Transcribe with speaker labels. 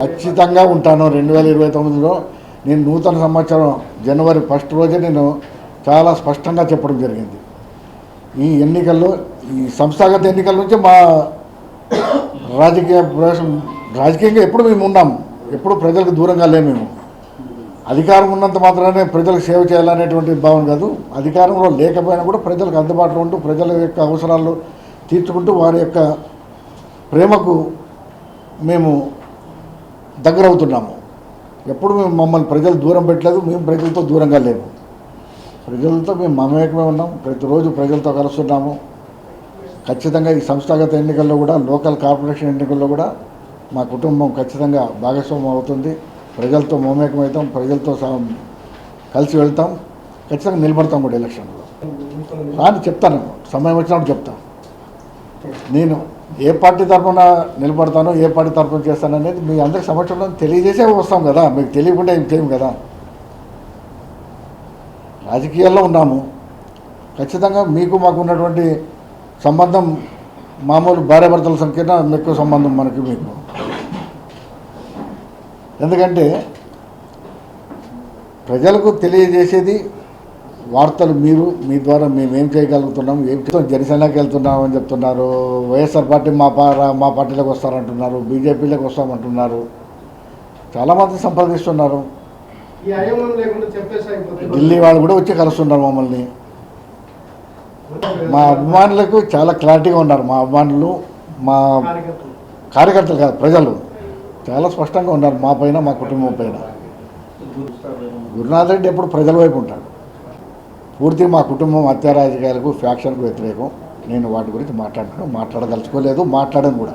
Speaker 1: ఖచ్చితంగా ఉంటాను. 2029లో నేను నూతన సంవత్సరం జనవరి 1 రోజే నేను చాలా స్పష్టంగా చెప్పడం జరిగింది. ఈ ఎన్నికల్లో ఈ సంస్థాగత ఎన్నికల నుంచి మా రాజకీయంగా ఎప్పుడు మేము ఉన్నాము, ఎప్పుడు ప్రజలకు దూరంగా లేము. మేము అధికారం ఉన్నంత మాత్రమే ప్రజలకు సేవ చేయాలనేటువంటి భావన కాదు. అధికారంలో లేకపోయినా కూడా ప్రజలకు అందుబాటులో ఉంటూ ప్రజల యొక్క అవసరాలు తీర్చుకుంటూ వారి యొక్క ప్రేమకు మేము దగ్గరవుతున్నాము. ఎప్పుడు మేము మమ్మల్ని ప్రజలు దూరం పెట్టలేదు, మేము ప్రజలతో దూరంగా లేము. ప్రజలతో మేము మమేకమే ఉన్నాం, ప్రతిరోజు ప్రజలతో కలుస్తున్నాము. ఖచ్చితంగా ఈ సంస్థాగత ఎన్నికల్లో కూడా, లోకల్ కార్పొరేషన్ ఎన్నికల్లో కూడా మా కుటుంబం ఖచ్చితంగా భాగస్వామ్యం అవుతుంది. ప్రజలతో మమేకమవుతాం, ప్రజలతో కలిసి వెళ్తాం, ఖచ్చితంగా నిలబడతాం కూడా ఎలక్షన్లో. కానీ చెప్తాను, సమయం వచ్చినప్పుడు చెప్తాను. నేను ఏ పార్టీ తరఫున నిలబడతానో, ఏ పార్టీ తరఫున చేస్తాననేది మీ అందరికి సమక్షంలో తెలియజేసే వస్తాం కదా. మీకు తెలియకుండా ఏం చేయం కదా. రాజకీయాల్లో ఉన్నాము. ఖచ్చితంగా మీకు మాకు ఉన్నటువంటి సంబంధం మామూలు భార్యాభర్తల సంఖ్యన ఎక్కువ సంబంధం మనకి మీకు. ఎందుకంటే ప్రజలకు తెలియజేసేది వార్తలు. మీరు మీ ద్వారా మేమేం చేయగలుగుతున్నాం, ఏం జనసేనకి వెళ్తున్నాం అని చెప్తున్నారు. వైఎస్ఆర్ పార్టీ మా పార్టీలోకి వస్తారంటున్నారు, బీజేపీలోకి వస్తామంటున్నారు, చాలామంది సంప్రదిస్తున్నారు. ఢిల్లీ వాళ్ళు కూడా వచ్చి కలుస్తున్నారు మమ్మల్ని. మా అభిమానులకు చాలా క్లారిటీగా ఉన్నారు. మా అభిమానులు, మా కార్యకర్తలు కాదు, ప్రజలు చాలా స్పష్టంగా ఉన్నారు మా పైన, మా కుటుంబం పైన. గురునాథ్ రెడ్డి ఎప్పుడు ప్రజల వైపు ఉంటాడు. పూర్తిగా మా కుటుంబం హత్యా రాజకీయాలకు, ఫ్యాక్షన్కు వ్యతిరేకం. నేను వాటి గురించి మాట్లాడదలుచుకోలేదు, మాట్లాడను కూడా.